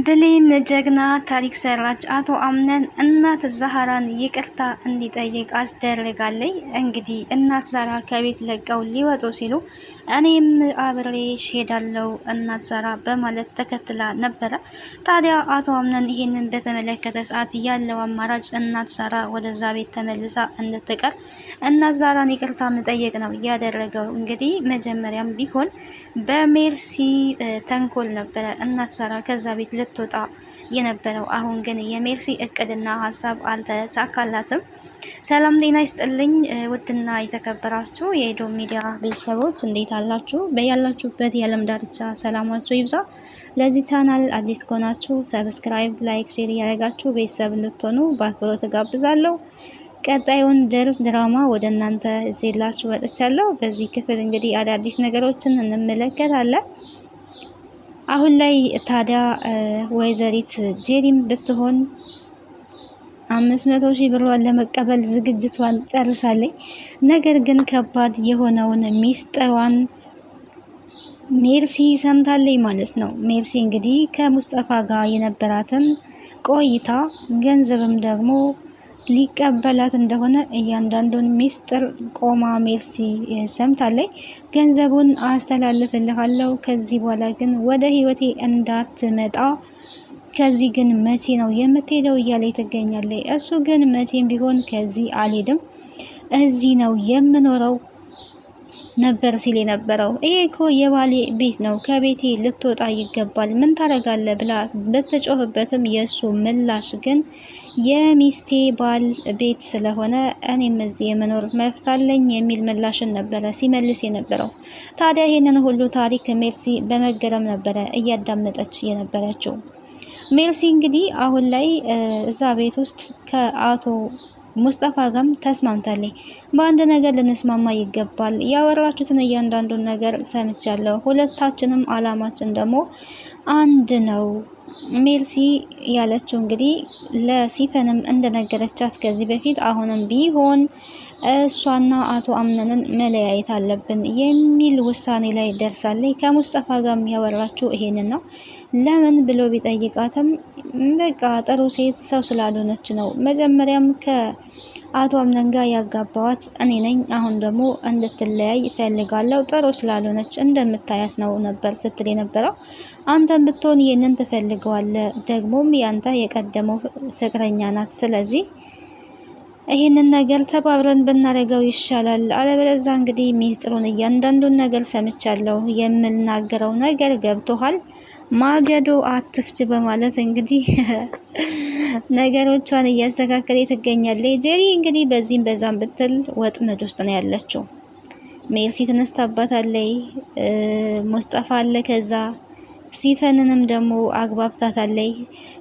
ብሌን ጀግና ታሪክ ሰራች። አቶ አምነን እናት ዛህራን ይቅርታ እንዲጠይቅ አስደርጋለች። እንግዲህ እናት ዛህራ ከቤት ለቀው ሊወጡ ሲሉ እኔም አብሬ ሄዳለሁ እናት ዛህራ በማለት ተከትላ ነበረ። ታዲያ አቶ አምነን ይህንን በተመለከተ ሰዓት ያለው አማራጭ እናት ዛህራ ወደዛ ቤት ተመልሳ እንድትቀር እናት ዛህራን ይቅርታ መጠየቅ ነው ያደረገው። እንግዲህ መጀመሪያም ቢሆን በሜርሲ ተንኮል ነበረ እናት ዛህራ ከዛ ቤት ልትወጣ የነበረው። አሁን ግን የሜርሲ እቅድና ሀሳብ አልተሳካላትም። ሰላም ጤና ይስጥልኝ ውድና የተከበራችሁ የኤዶም ሚዲያ ቤተሰቦች እንዴት አላችሁ? በያላችሁበት የዓለም ዳርቻ ሰላማችሁ ይብዛ። ለዚህ ቻናል አዲስ ከሆናችሁ ሰብስክራይብ፣ ላይክ፣ ሼር እያደረጋችሁ ቤተሰብ እንድትሆኑ በአክብሮት እጋብዛለሁ። ቀጣዩን ድራማ ወደ እናንተ ይዤላችሁ መጥቻለሁ። በዚህ ክፍል እንግዲህ አዳዲስ ነገሮችን እንመለከታለን። አሁን ላይ ታዲያ ወይዘሪት ጄሪም ብትሆን 500,000 ብሯን ለመቀበል ዝግጅቷን ጨርሳለች። ነገር ግን ከባድ የሆነውን ሚስጥሯን ሜርሲ ሰምታለች ማለት ነው። ሜርሲ እንግዲህ ከሙስጠፋ ጋር የነበራትን ቆይታ ገንዘብም ደግሞ ሊቀበላት እንደሆነ እያንዳንዱን ሚስጥር ቆማ ሜርሲ ሰምታለች። ገንዘቡን አስተላልፍልሃለሁ፣ ከዚህ በኋላ ግን ወደ ህይወቴ እንዳትመጣ፣ ከዚህ ግን መቼ ነው የምትሄደው እያለች ትገኛለች። እሱ ግን መቼም ቢሆን ከዚህ አልሄድም፣ እዚህ ነው የምኖረው ነበር ሲል የነበረው። ይሄ እኮ የባሌ ቤት ነው፣ ከቤቴ ልትወጣ ይገባል፣ ምን ታደርጋለህ ብላ በተጮህበትም የእሱ ምላሽ ግን የሚስቴ ባል ቤት ስለሆነ እኔም እዚህ የመኖር መብት አለኝ የሚል ምላሽን ነበረ ሲመልስ የነበረው። ታዲያ ይህንን ሁሉ ታሪክ ሜርሲ በመገረም ነበረ እያዳመጠች የነበረችው። ሜርሲ እንግዲህ አሁን ላይ እዛ ቤት ውስጥ ከአቶ ሙስጠፋ ጋርም ተስማምታለች። በአንድ ነገር ልንስማማ ይገባል፣ ያወራችሁትን እያንዳንዱን ነገር ሰምቻለሁ፣ ሁለታችንም አላማችን ደግሞ አንድ ነው። ሜርሲ ያለችው እንግዲህ ለሲፈንም እንደነገረቻት ከዚህ በፊት አሁንም ቢሆን እሷና አቶ አምነንን መለያየት አለብን የሚል ውሳኔ ላይ ደርሳለች። ከሙስጠፋ ጋር ያወራችው ይሄንን ነው። ለምን ብሎ ቢጠይቃትም በቃ ጥሩ ሴት ሰው ስላልሆነች ነው። መጀመሪያም ከአቶ አምነን ጋር ያጋባዋት እኔ ነኝ፣ አሁን ደግሞ እንድትለያይ እፈልጋለሁ፣ ጥሩ ስላልሆነች እንደምታያት ነው ነበር ስትል የነበረው። አንተን ብትሆን ይህንን ትፈልገዋለህ፣ ደግሞም ያንተ የቀደመው ፍቅረኛ ናት። ስለዚህ ይህንን ነገር ተባብረን ብናደርገው ይሻላል። አለበለዚያ እንግዲህ ሚስጥሩን እያንዳንዱን ነገር ሰምቻለሁ፣ የምናገረው ነገር ገብቶሃል፣ ማገዶ አትፍች በማለት እንግዲህ ነገሮቿን እያስተካከለ ትገኛለች። ጄሪ እንግዲህ በዚህም በዛም ብትል ወጥመድ ውስጥ ነው ያለችው። ሜርሲ ተነስታባታለች፣ ሙስጠፋ አለ፣ ከዛ ሲፈንንም ደግሞ አግባብታታለች።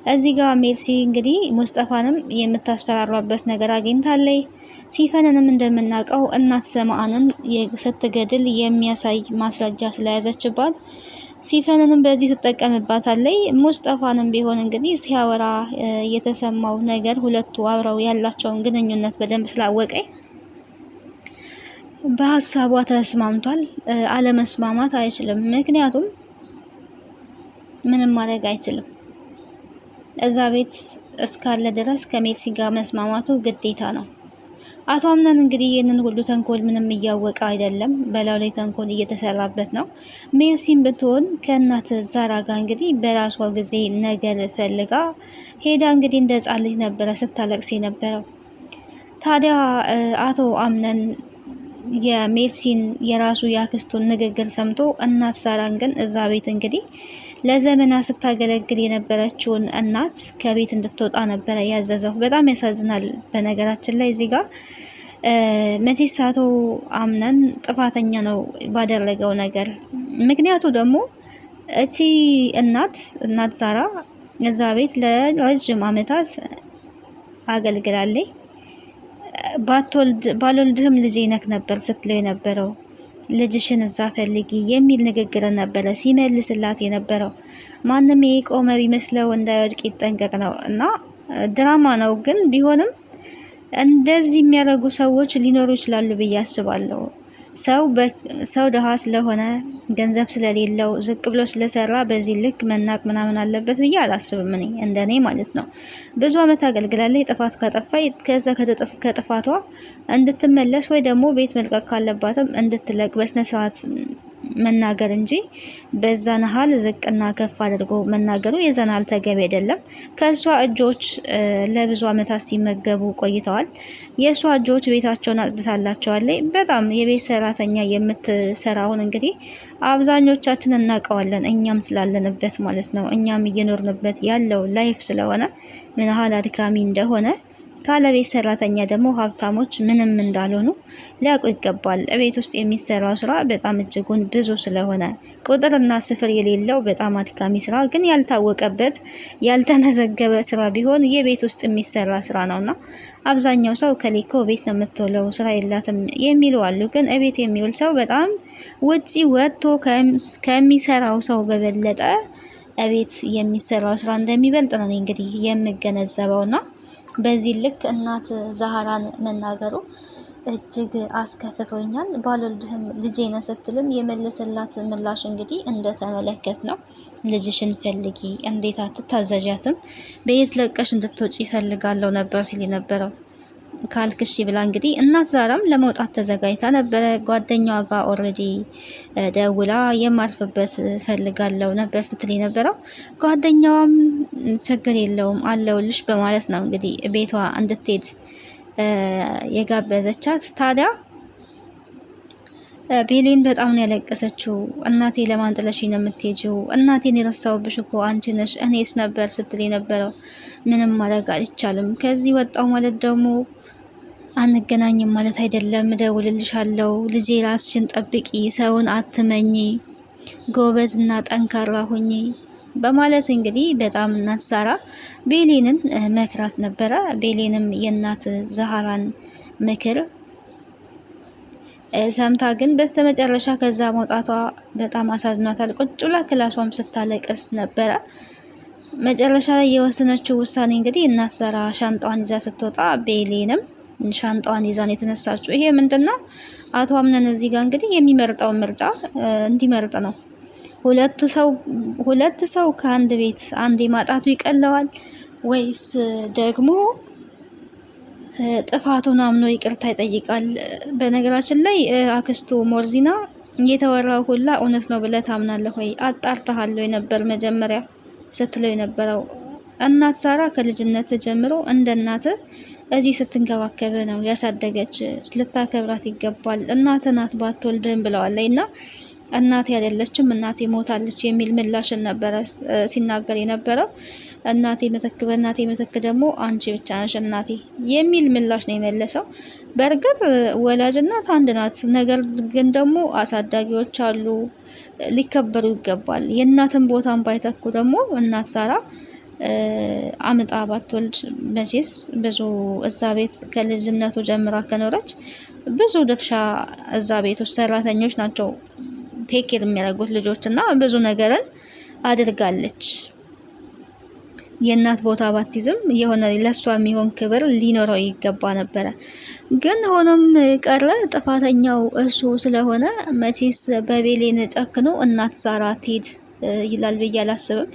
እዚህ ጋር ሜርሲ እንግዲህ ሙስጠፋንም የምታስፈራራበት ነገር አግኝታለች። ሲፈንንም እንደምናውቀው እናት ሰማአንን ስትገድል የሚያሳይ ማስረጃ ስለያዘችባት ሲፈንንም በዚህ ትጠቀምባታለች። ሙስጠፋንም ቢሆን እንግዲህ ሲያወራ የተሰማው ነገር ሁለቱ አብረው ያላቸውን ግንኙነት በደንብ ስላወቀኝ በሀሳቧ ተስማምቷል። አለመስማማት አይችልም፣ ምክንያቱም ምንም ማድረግ አይችልም። እዛ ቤት እስካለ ድረስ ከሜርሲ ጋር መስማማቱ ግዴታ ነው። አቶ አምነን እንግዲህ ይህንን ሁሉ ተንኮል ምንም እያወቀ አይደለም፣ በላዩ ላይ ተንኮል እየተሰራበት ነው። ሜርሲም ብትሆን ከእናት ዛራ ጋር እንግዲህ በራሷ ጊዜ ነገር ፈልጋ ሄዳ እንግዲህ እንደ ሕፃን ልጅ ነበረ ስታለቅስ የነበረው። ታዲያ አቶ አምነን የሜርሲን የራሱ ያክስቱን ንግግር ሰምቶ እናት ዛራን ግን እዛ ቤት እንግዲህ ለዘመናት ስታገለግል የነበረችውን እናት ከቤት እንድትወጣ ነበረ ያዘዘው። በጣም ያሳዝናል። በነገራችን ላይ እዚህ ጋር መቼስ አቶ አምነን ጥፋተኛ ነው ባደረገው ነገር። ምክንያቱ ደግሞ እቺ እናት ዛራ እዛ ቤት ለረጅም ዓመታት አገልግላለች። ባልወልድህም ልጄ ነክ ነበር ስትለው የነበረው፣ ልጅሽን እዛ ፈልጊ የሚል ንግግር ነበረ ሲመልስላት የነበረው። ማንም የቆመ ቢመስለው እንዳይወድቅ ይጠንቀቅ ነው እና ድራማ ነው። ግን ቢሆንም እንደዚህ የሚያደርጉ ሰዎች ሊኖሩ ይችላሉ ብዬ አስባለሁ። ሰው ድሃ ስለሆነ ገንዘብ ስለሌለው ዝቅ ብሎ ስለሰራ በዚህ ልክ መናቅ ምናምን አለበት ብዬ አላስብም። እኔ እንደኔ ማለት ነው። ብዙ አመት አገልግላለች። ጥፋት ካጠፋ ከዛ ከጥፋቷ እንድትመለስ ወይ ደግሞ ቤት መልቀቅ ካለባትም እንድትለቅ በስነ ስርዓት መናገር እንጂ በዛ ነሃል ዝቅና ከፍ አድርጎ መናገሩ የዘናል ተገቢ አይደለም። ከእሷ እጆች ለብዙ አመታት ሲመገቡ ቆይተዋል። የእሷ እጆች ቤታቸውን አጽድታላቸዋለች። በጣም የቤት ሰራተኛ የምትሰራውን እንግዲህ አብዛኞቻችን እናውቀዋለን፣ እኛም ስላለንበት ማለት ነው። እኛም እየኖርንበት ያለው ላይፍ ስለሆነ ምን ያህል አድካሚ እንደሆነ ካለቤት ሰራተኛ ደግሞ ሀብታሞች ምንም እንዳልሆኑ ሊያውቁ ይገባል። ቤት ውስጥ የሚሰራው ስራ በጣም እጅጉን ብዙ ስለሆነ ቁጥርና ስፍር የሌለው በጣም አድካሚ ስራ ግን ያልታወቀበት ያልተመዘገበ ስራ ቢሆን የቤት ውስጥ የሚሰራ ስራ ነውና አብዛኛው ሰው ከሌኮ ቤት ነው የምትውለው ስራ የላትም የሚሉ አሉ። ግን እቤት የሚውል ሰው በጣም ውጪ ወጥቶ ከሚሰራው ሰው በበለጠ እቤት የሚሰራው ስራ እንደሚበልጥ ነው እንግዲህ የምገነዘበውና በዚህ ልክ እናት ዛህራን መናገሩ እጅግ አስከፍቶኛል። ባልወልድህም ልጄ ነው ስትልም የመለሰላት ምላሽ እንግዲህ እንደተመለከት ነው። ልጅሽን ፈልጊ፣ እንዴት አትታዘዣትም? በየት ለቀሽ እንድትወጪ ይፈልጋለሁ ነበር ሲል የነበረው ካልክሽ ብላ እንግዲህ እናት ዛራም ለመውጣት ተዘጋጅታ ነበረ። ጓደኛዋ ጋር ኦልሬዲ ደውላ የማርፍበት ፈልጋለሁ ነበር ስትል የነበረው። ጓደኛዋም ችግር የለውም አለውልሽ በማለት ነው እንግዲህ ቤቷ እንድትሄድ የጋበዘቻት። ታዲያ ቤሌን በጣም ነው ያለቀሰችው። እናቴ ለማን ጥለሽኝ ነው የምትሄጂው? እናቴን የረሳሁብሽ እኮ አንቺ ነሽ፣ እኔስ ነበር ስትል የነበረው። ምንም ማድረግ አይቻልም። ከዚህ ወጣው ማለት ደግሞ አንገናኝም ማለት አይደለም። እደውልልሻለሁ። ልጄ ራስሽን ጠብቂ፣ ሰውን አትመኝ፣ ጎበዝ እና ጠንካራ ሁኚ በማለት እንግዲህ በጣም እናት ዛራ ቤሌንን መክራት ነበረ። ቤሌንም የእናት ዛህራን ምክር ሰምታ ግን በስተመጨረሻ ከዛ መውጣቷ በጣም አሳዝኗታል። ቁጭ ብላ ክላሷም ስታለቅስ ነበረ። መጨረሻ ላይ የወሰነችው ውሳኔ እንግዲህ እናት ዛራ ሻንጣዋን ይዛ ስትወጣ ቤሌንም ሻንጣዋን ይዛ ነው የተነሳችው። ይሄ ምንድነው? አቶ አምነን እዚህ ጋር እንግዲህ የሚመርጠውን ምርጫ እንዲመርጥ ነው። ሁለት ሰው ከአንድ ቤት አንዴ ማጣቱ ይቀለዋል ወይስ ደግሞ ጥፋቱን አምኖ ይቅርታ ይጠይቃል? በነገራችን ላይ አክስቱ ሞርዚና እየተወራው ሁላ እውነት ነው ብለህ ታምናለህ ወይ? አጣርተሃል ወይ ነበር መጀመሪያ ስትለው የነበረው። እናት ዛራ ከልጅነት ጀምሮ እንደ እናት እዚህ ስትንከባከብ ነው ያሳደገች። ልታከብራት ይገባል። እናት ናት ባትወልድም ብለዋለች እና እናቴ አይደለችም እናቴ ሞታለች የሚል ምላሽን ነበረ ሲናገር የነበረው። እናቴ ምትክ በእናቴ ምትክ ደግሞ አንቺ ብቻ ነሽ እናቴ የሚል ምላሽ ነው የመለሰው። በእርግጥ ወላጅ እናት አንድ ናት። ነገር ግን ደግሞ አሳዳጊዎች አሉ፣ ሊከበሩ ይገባል። የእናትን ቦታን ባይተኩ ደግሞ እናት ዛራ አምጣ ባትወልድ መቼስ ብዙ እዛ ቤት ከልጅነቱ ጀምራ ከኖረች ብዙ ድርሻ እዛ ቤት ውስጥ ሰራተኞች ናቸው ቴኬር የሚያደርጉት ልጆች እና ብዙ ነገርን አድርጋለች። የእናት ቦታ ባቲዝም የሆነ ለሷ የሚሆን ክብር ሊኖረው ይገባ ነበረ። ግን ሆኖም ቀረ ጥፋተኛው እሱ ስለሆነ መቼስ በቤሌን ጨክኖ እናት ዛራ ትሄድ ይላል ብዬ አላስብም።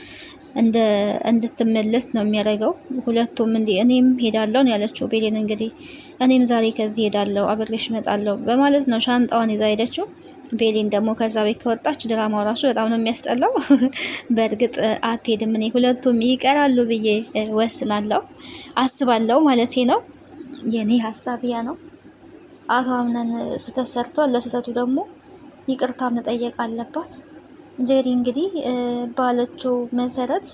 እንድትመለስ ነው የሚያደርገው። ሁለቱም እንዲ እኔም ሄዳለሁ ነው ያለችው ቤሌን። እንግዲህ እኔም ዛሬ ከዚህ ሄዳለሁ አብሬሽ እመጣለሁ በማለት ነው ሻንጣዋን ይዛ ሄደችው። ቤሌን ደግሞ ከዛ ቤት ከወጣች ድራማው ራሱ በጣም ነው የሚያስጠላው። በእርግጥ አትሄድም። እኔ ሁለቱም ይቀራሉ ብዬ ወስናለሁ አስባለሁ ማለቴ ነው። የኔ ሀሳብ ያ ነው። አቶ አምነን ስህተት ሰርቷል። ለስህተቱ ደግሞ ይቅርታ መጠየቅ አለባት። ጄሪ እንግዲህ ባለችው መሰረት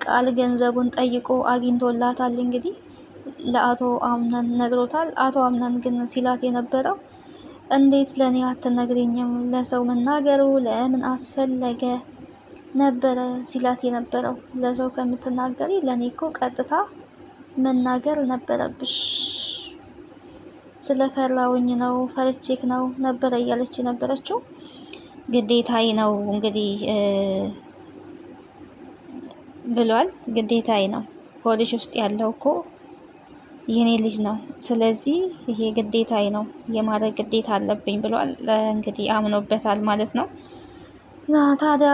ቃል ገንዘቡን ጠይቆ አግኝቶላታል። እንግዲህ ለአቶ አምነን ነግሮታል። አቶ አምነን ግን ሲላት የነበረው እንዴት ለእኔ አትነግሪኝም? ለሰው መናገሩ ለምን አስፈለገ ነበረ ሲላት የነበረው። ለሰው ከምትናገሪ ለእኔ እኮ ቀጥታ መናገር ነበረብሽ። ስለፈራውኝ ነው ፈርቼክ ነው ነበረ እያለች የነበረችው። ግዴታዬ ነው እንግዲህ ብሏል። ግዴታዬ ነው። ሆድሽ ውስጥ ያለው እኮ የኔ ልጅ ነው። ስለዚህ ይሄ ግዴታዬ ነው የማድረግ ግዴታ አለብኝ ብሏል። እንግዲህ አምኖበታል ማለት ነው። ታዲያ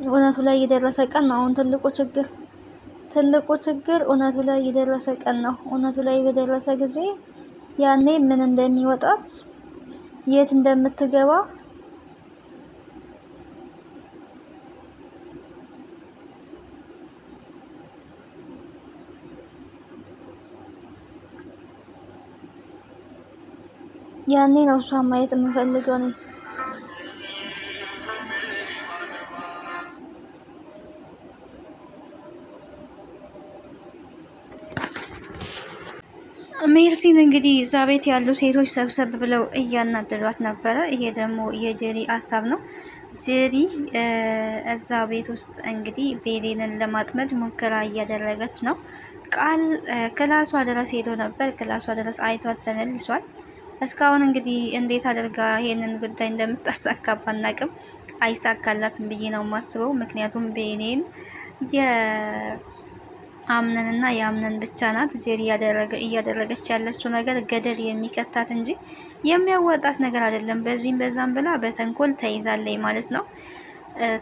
እውነቱ ላይ የደረሰ ቀን ነው አሁን ትልቁ ችግር እውነቱ ላይ የደረሰ ቀን ነው። እውነቱ ላይ በደረሰ ጊዜ ያኔ ምን እንደሚወጣት የት እንደምትገባ ያኔ ነው እሷን ማየት የምፈልገው እኔ። ሜርሲን እንግዲህ እዛ ቤት ያሉ ሴቶች ሰብሰብ ብለው እያናደዷት ነበረ። ይሄ ደግሞ የጄሪ ሀሳብ ነው። ጄሪ እዛ ቤት ውስጥ እንግዲህ ቤሌንን ለማጥመድ ሙከራ እያደረገች ነው። ቃል ክላሷ ድረስ ሄዶ ነበር። ክላሷ ድረስ አይቷት ተመልሷል። እስካሁን እንግዲህ እንዴት አድርጋ ይሄንን ጉዳይ እንደምታሳካ ባናቅም አይሳካላትም ብዬ ነው የማስበው። ምክንያቱም ቤሌን የአምነንና የአምነን ብቻ ናት። ጄሪ እያደረገች ያለችው ነገር ገደል የሚከታት እንጂ የሚያወጣት ነገር አይደለም። በዚህም በዛም ብላ በተንኮል ተይዛለች ማለት ነው።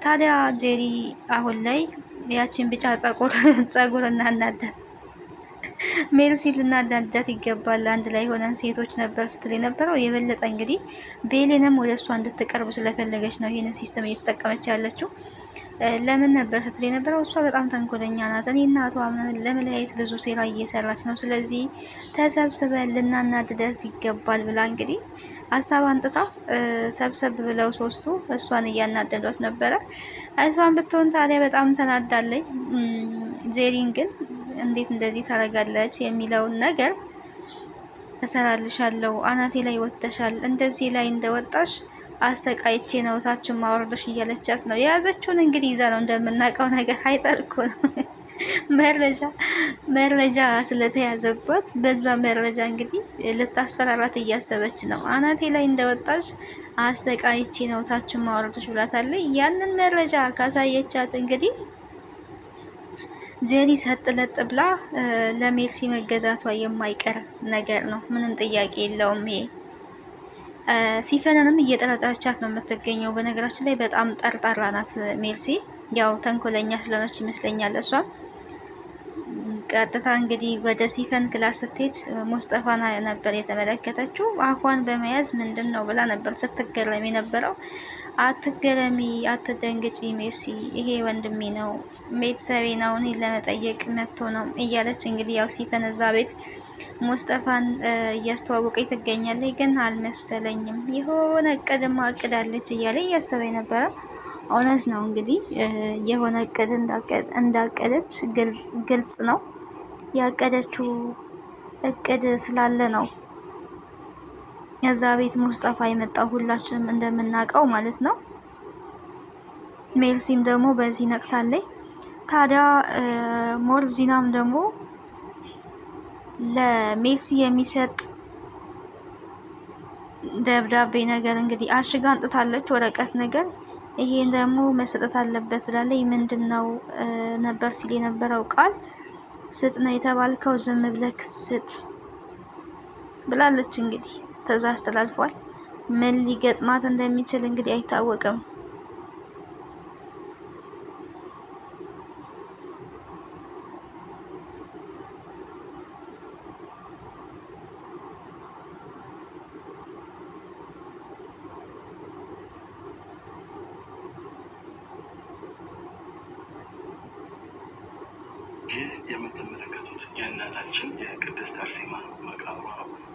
ታዲያ ጄሪ አሁን ላይ ያቺን ቢጫ ጸጉር እናናዳት ሜርሲ ልናዳዳት ይገባል። አንድ ላይ ሆነን ሴቶች ነበር ስትል የነበረው የበለጠ እንግዲህ ቤሌንም ወደ እሷ እንድትቀርብ ስለፈለገች ነው ይህንን ሲስተም እየተጠቀመች ያለችው። ለምን ነበር ስትል የነበረው እሷ በጣም ተንኮለኛ ናት። እኔ እና አቶ አምነን ለመለያየት ብዙ ሴራ እየሰራች ነው። ስለዚህ ተሰብስበን ልናናድደት ይገባል ብላ እንግዲህ ሀሳብ አንጥታ ሰብሰብ ብለው ሶስቱ እሷን እያናደዷት ነበረ። እሷን ብትሆን ታዲያ በጣም ተናዳለች። ጄሪን ግን እንዴት እንደዚህ ታደርጋለች የሚለውን ነገር እሰራልሻለሁ፣ አናቴ ላይ ወጥተሻል፣ እንደዚህ ላይ እንደወጣሽ አሰቃይቼ ነው ታችን ማወርደሽ እያለቻት ነው። የያዘችውን እንግዲህ ይዛ ነው እንደምናውቀው ነገር አይጠልኩ ነው መረጃ ስለተያዘባት በዛ መረጃ እንግዲህ ልታስፈራራት እያሰበች ነው። አናቴ ላይ እንደወጣሽ አሰቃይቼ ነው ታችን ማወርደሽ ብላታለች። ያንን መረጃ ካሳየቻት እንግዲህ ጄሪ ሰጥለጥ ብላ ለሜርሲ መገዛቷ የማይቀር ነገር ነው። ምንም ጥያቄ የለውም። ይሄ ሲፈንንም እየጠረጠረቻት ነው የምትገኘው። በነገራችን ላይ በጣም ጠርጣራ ናት ሜርሲ። ያው ተንኮለኛ ስለሆነች ይመስለኛል። እሷም ቀጥታ እንግዲህ ወደ ሲፈን ክላስ ስትሄድ ሙስጠፋን ነበር የተመለከተችው። አፏን በመያዝ ምንድን ነው ብላ ነበር ስትገረም የነበረው። አትገረሚ፣ አትደንግጪ ሜርሲ፣ ይሄ ወንድሜ ነው፣ ቤተሰቤ ነው፣ እኔን ለመጠየቅ መጥቶ ነው እያለች እንግዲህ ያው ሲፈን እዛ ቤት ሙስጠፋን እያስተዋወቀኝ ትገኛለች። ግን አልመሰለኝም፣ የሆነ እቅድማ አቅዳለች እያለ እያሰበ ነበረ። እውነት ነው እንግዲህ የሆነ እቅድ እንዳቀደች ግልጽ ነው። ያቀደችው እቅድ ስላለ ነው እዛ ቤት ሙስጠፋ የመጣው ሁላችንም እንደምናውቀው ማለት ነው። ሜርሲም ደግሞ በዚህ ነቅታለች። ታዲያ ሞርዚናም ደግሞ ለሜርሲ የሚሰጥ ደብዳቤ ነገር እንግዲህ አሽጋ አንጥታለች፣ ወረቀት ነገር። ይሄን ደግሞ መሰጠት አለበት ብላለች። ምንድን ነው ነበር ሲል የነበረው ቃል ስጥ ነው የተባልከው፣ ዝም ብለህ ስጥ ብላለች። እንግዲህ ትዕዛዝ ተላልፏል። ምን ሊገጥማት እንደሚችል እንግዲህ አይታወቅም። ይህ የምትመለከቱት የእናታችን የቅድስት አርሴማ መቃብሯ ነው።